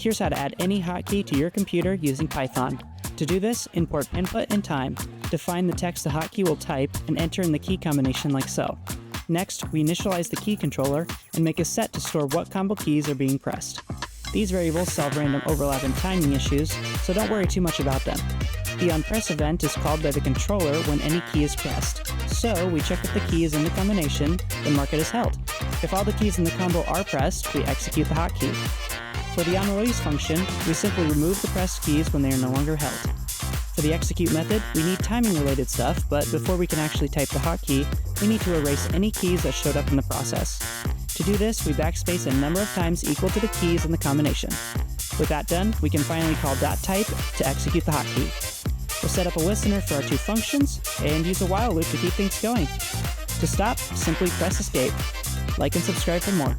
Here's how to add any hotkey to your computer using Python. To do this, import input and time. Define the text the hotkey will type and enter in the key combination like so. Next, we initialize the key controller and make a set to store what combo keys are being pressed. These variables solve random overlap and timing issues, so don't worry too much about them. The onPress event is called by the controller when any key is pressed. So we check if the key is in the combination, then mark it as held. If all the keys in the combo are pressed, we execute the hotkey. For the onRelease function, we simply remove the pressed keys when they are no longer held. For the execute method, we need timing-related stuff, but before we can actually type the hotkey, we need to erase any keys that showed up in the process. To do this, we backspace a number of times equal to the keys in the combination. With that done, we can finally call .type to execute the hotkey. We'll set up a listener for our two functions, and use a while loop to keep things going. To stop, simply press escape. Like and subscribe for more.